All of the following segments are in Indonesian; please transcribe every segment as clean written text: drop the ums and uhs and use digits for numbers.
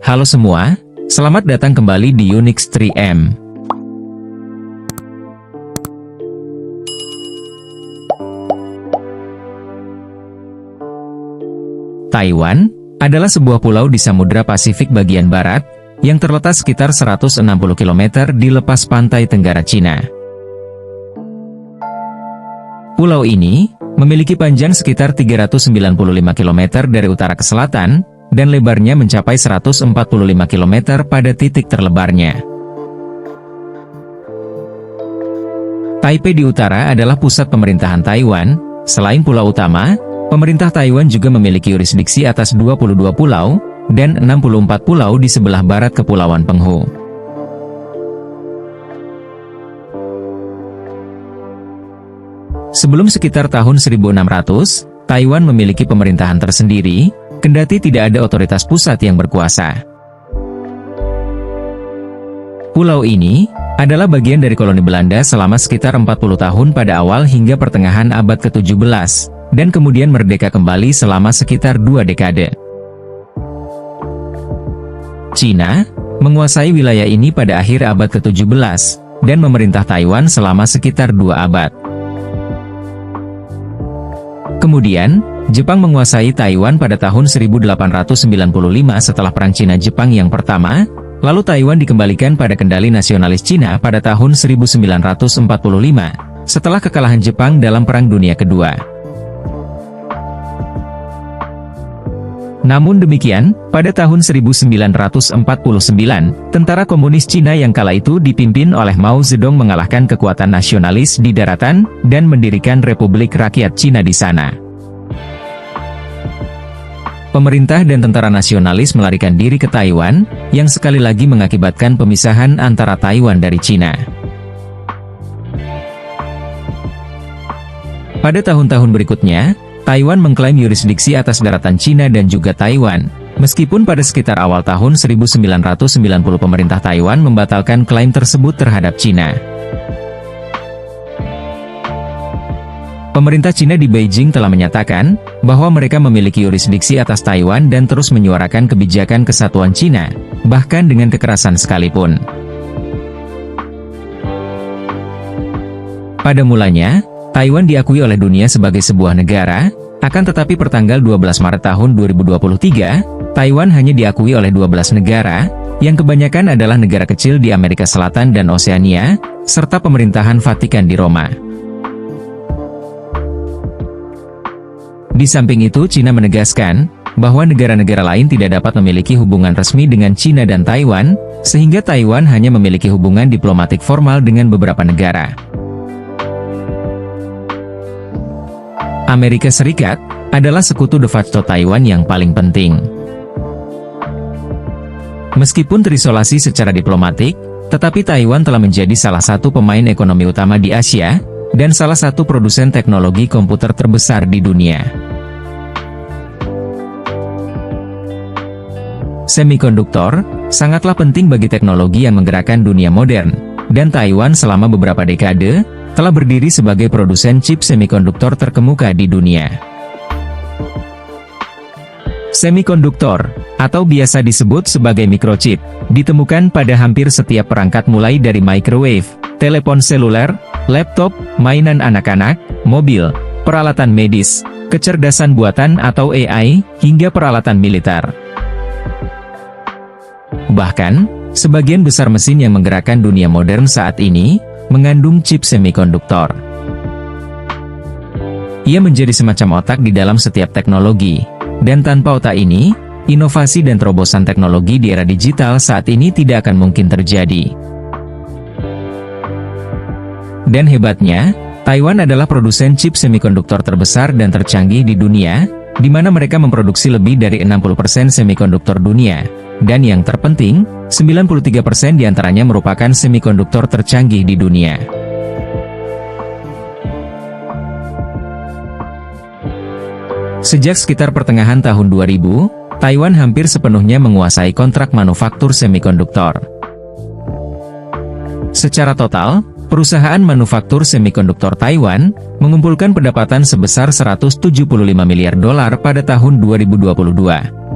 Halo semua, selamat datang kembali di Unix 3M. Taiwan adalah sebuah pulau di Samudra Pasifik bagian barat, yang terletak sekitar 160 km di lepas pantai tenggara Cina. Pulau ini memiliki panjang sekitar 395 km dari utara ke selatan, dan lebarnya mencapai 145 km pada titik terlebarnya. Taipei di utara adalah pusat pemerintahan Taiwan. Selain pulau utama, pemerintah Taiwan juga memiliki yurisdiksi atas 22 pulau, dan 64 pulau di sebelah barat Kepulauan Penghu. Sebelum sekitar tahun 1600, Taiwan memiliki pemerintahan tersendiri, kendati tidak ada otoritas pusat yang berkuasa. Pulau ini adalah bagian dari koloni Belanda selama sekitar 40 tahun pada awal hingga pertengahan abad ke-17, dan kemudian merdeka kembali selama sekitar 2 dekade. Cina menguasai wilayah ini pada akhir abad ke-17, dan memerintah Taiwan selama sekitar 2 abad. Kemudian, Jepang menguasai Taiwan pada tahun 1895 setelah Perang Cina-Jepang yang pertama, lalu Taiwan dikembalikan pada kendali nasionalis Cina pada tahun 1945, setelah kekalahan Jepang dalam Perang Dunia Kedua. Namun demikian, pada tahun 1949, tentara komunis Cina yang kala itu dipimpin oleh Mao Zedong mengalahkan kekuatan nasionalis di daratan, dan mendirikan Republik Rakyat Cina di sana. Pemerintah dan tentara nasionalis melarikan diri ke Taiwan, yang sekali lagi mengakibatkan pemisahan antara Taiwan dari Cina. Pada tahun-tahun berikutnya, Taiwan mengklaim yurisdiksi atas daratan Cina dan juga Taiwan, meskipun pada sekitar awal tahun 1990 pemerintah Taiwan membatalkan klaim tersebut terhadap Cina. Pemerintah Cina di Beijing telah menyatakan bahwa mereka memiliki yurisdiksi atas Taiwan dan terus menyuarakan kebijakan kesatuan Cina, bahkan dengan kekerasan sekalipun. Pada mulanya, Taiwan diakui oleh dunia sebagai sebuah negara, akan tetapi pertanggal 12 Maret tahun 2023, Taiwan hanya diakui oleh 12 negara, yang kebanyakan adalah negara kecil di Amerika Selatan dan Oseania, serta pemerintahan Vatikan di Roma. Di samping itu, Cina menegaskan bahwa negara-negara lain tidak dapat memiliki hubungan resmi dengan Cina dan Taiwan, sehingga Taiwan hanya memiliki hubungan diplomatik formal dengan beberapa negara. Amerika Serikat adalah sekutu de facto Taiwan yang paling penting. Meskipun terisolasi secara diplomatik, tetapi Taiwan telah menjadi salah satu pemain ekonomi utama di Asia, dan salah satu produsen teknologi komputer terbesar di dunia. Semikonduktor sangatlah penting bagi teknologi yang menggerakkan dunia modern, dan Taiwan selama beberapa dekade telah berdiri sebagai produsen chip semikonduktor terkemuka di dunia. Semikonduktor, atau biasa disebut sebagai microchip, ditemukan pada hampir setiap perangkat mulai dari microwave, telepon seluler, laptop, mainan anak-anak, mobil, peralatan medis, kecerdasan buatan atau AI, hingga peralatan militer. Bahkan, sebagian besar mesin yang menggerakkan dunia modern saat ini, mengandung chip semikonduktor. Ia menjadi semacam otak di dalam setiap teknologi, dan tanpa otak ini, inovasi dan terobosan teknologi di era digital saat ini tidak akan mungkin terjadi. Dan hebatnya, Taiwan adalah produsen chip semikonduktor terbesar dan tercanggih di dunia, di mana mereka memproduksi lebih dari 60% semikonduktor dunia, dan yang terpenting, 93% diantaranya merupakan semikonduktor tercanggih di dunia. Sejak sekitar pertengahan tahun 2000, Taiwan hampir sepenuhnya menguasai kontrak manufaktur semikonduktor. Secara total, perusahaan manufaktur semikonduktor Taiwan mengumpulkan pendapatan sebesar 175 miliar dolar pada tahun 2022.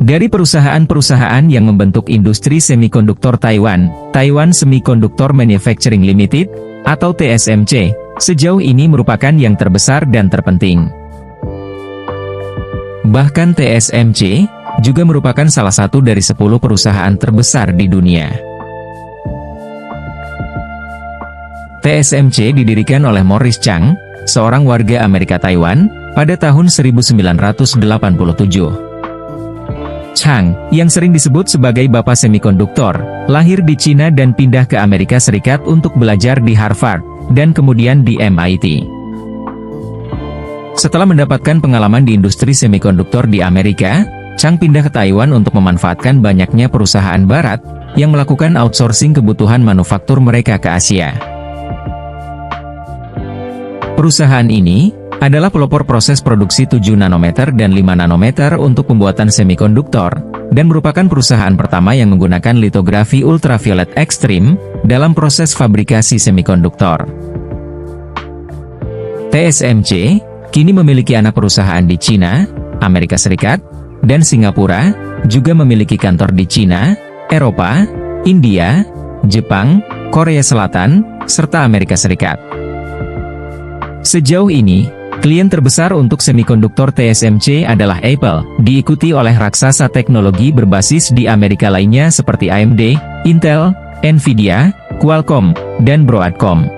Dari perusahaan-perusahaan yang membentuk industri semikonduktor Taiwan, Taiwan Semiconductor Manufacturing Limited, atau TSMC, sejauh ini merupakan yang terbesar dan terpenting. Bahkan TSMC juga merupakan salah satu dari 10 perusahaan terbesar di dunia. TSMC didirikan oleh Morris Chang, seorang warga Amerika Taiwan, pada tahun 1987. Chang, yang sering disebut sebagai Bapak Semikonduktor, lahir di Cina dan pindah ke Amerika Serikat untuk belajar di Harvard, dan kemudian di MIT. Setelah mendapatkan pengalaman di industri semikonduktor di Amerika, Chang pindah ke Taiwan untuk memanfaatkan banyaknya perusahaan barat, yang melakukan outsourcing kebutuhan manufaktur mereka ke Asia. Perusahaan ini adalah pelopor proses produksi 7 nanometer dan 5 nanometer untuk pembuatan semikonduktor, dan merupakan perusahaan pertama yang menggunakan litografi ultraviolet ekstrim dalam proses fabrikasi semikonduktor. TSMC kini memiliki anak perusahaan di Cina, Amerika Serikat, dan Singapura, juga memiliki kantor di Cina, Eropa, India, Jepang, Korea Selatan, serta Amerika Serikat. Sejauh ini, klien terbesar untuk semikonduktor TSMC adalah Apple, diikuti oleh raksasa teknologi berbasis di Amerika lainnya seperti AMD, Intel, Nvidia, Qualcomm, dan Broadcom.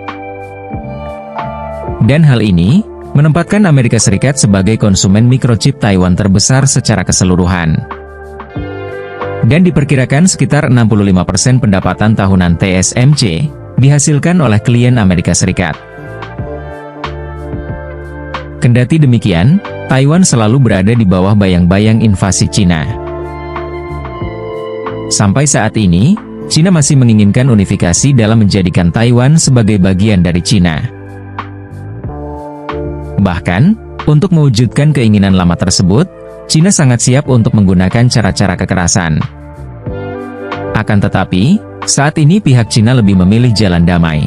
Dan hal ini menempatkan Amerika Serikat sebagai konsumen mikrochip Taiwan terbesar secara keseluruhan. Dan diperkirakan sekitar 65% pendapatan tahunan TSMC dihasilkan oleh klien Amerika Serikat. Kendati demikian, Taiwan selalu berada di bawah bayang-bayang invasi Cina. Sampai saat ini, Cina masih menginginkan unifikasi dalam menjadikan Taiwan sebagai bagian dari Cina. Bahkan, untuk mewujudkan keinginan lama tersebut, Cina sangat siap untuk menggunakan cara-cara kekerasan. Akan tetapi, saat ini pihak Cina lebih memilih jalan damai.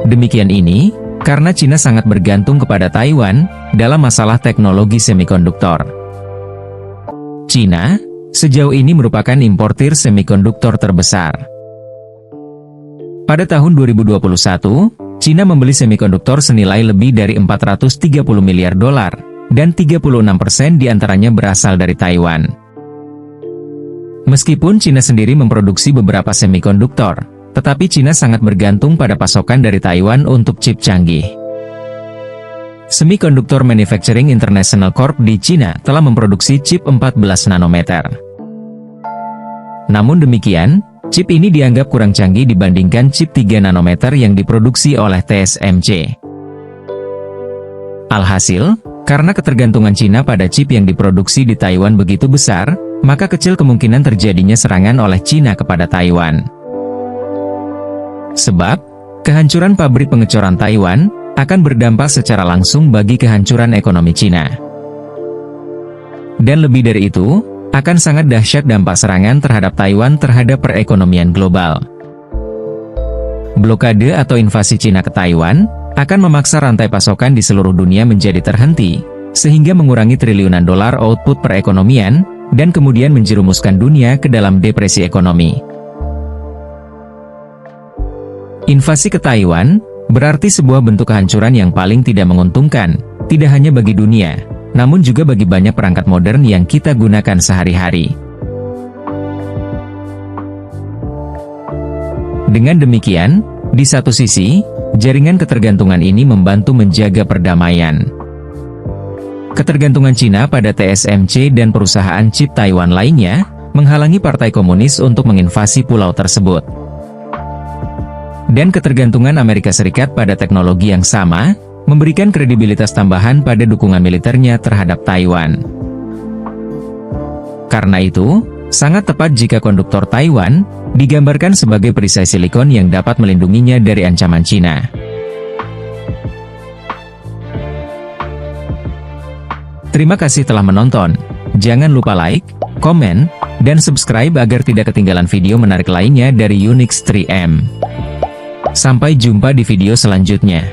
Demikian ini, karena Cina sangat bergantung kepada Taiwan dalam masalah teknologi semikonduktor. Cina sejauh ini merupakan importir semikonduktor terbesar. Pada tahun 2021, Cina membeli semikonduktor senilai lebih dari 430 miliar dolar, dan 36% diantaranya berasal dari Taiwan. Meskipun Cina sendiri memproduksi beberapa semikonduktor, tetapi Cina sangat bergantung pada pasokan dari Taiwan untuk chip canggih. Semiconductor Manufacturing International Corp di Cina telah memproduksi chip 14 nanometer. Namun demikian, chip ini dianggap kurang canggih dibandingkan chip 3 nanometer yang diproduksi oleh TSMC. Alhasil, karena ketergantungan Cina pada chip yang diproduksi di Taiwan begitu besar, maka kecil kemungkinan terjadinya serangan oleh Cina kepada Taiwan. Sebab, kehancuran pabrik pengecoran Taiwan akan berdampak secara langsung bagi kehancuran ekonomi Cina. Dan lebih dari itu, akan sangat dahsyat dampak serangan terhadap Taiwan terhadap perekonomian global. Blokade atau invasi Cina ke Taiwan akan memaksa rantai pasokan di seluruh dunia menjadi terhenti, sehingga mengurangi triliunan dolar output perekonomian, dan kemudian menjerumuskan dunia ke dalam depresi ekonomi. Invasi ke Taiwan berarti sebuah bentuk kehancuran yang paling tidak menguntungkan, tidak hanya bagi dunia, namun juga bagi banyak perangkat modern yang kita gunakan sehari-hari. Dengan demikian, di satu sisi, jaringan ketergantungan ini membantu menjaga perdamaian. Ketergantungan Cina pada TSMC dan perusahaan chip Taiwan lainnya, menghalangi Partai Komunis untuk menginvasi pulau tersebut. Dan ketergantungan Amerika Serikat pada teknologi yang sama, memberikan kredibilitas tambahan pada dukungan militernya terhadap Taiwan. Karena itu, sangat tepat jika konduktor Taiwan digambarkan sebagai perisai silikon yang dapat melindunginya dari ancaman Cina. Terima kasih telah menonton. Jangan lupa like, komen, dan subscribe agar tidak ketinggalan video menarik lainnya dari Unix 3M. Sampai jumpa di video selanjutnya.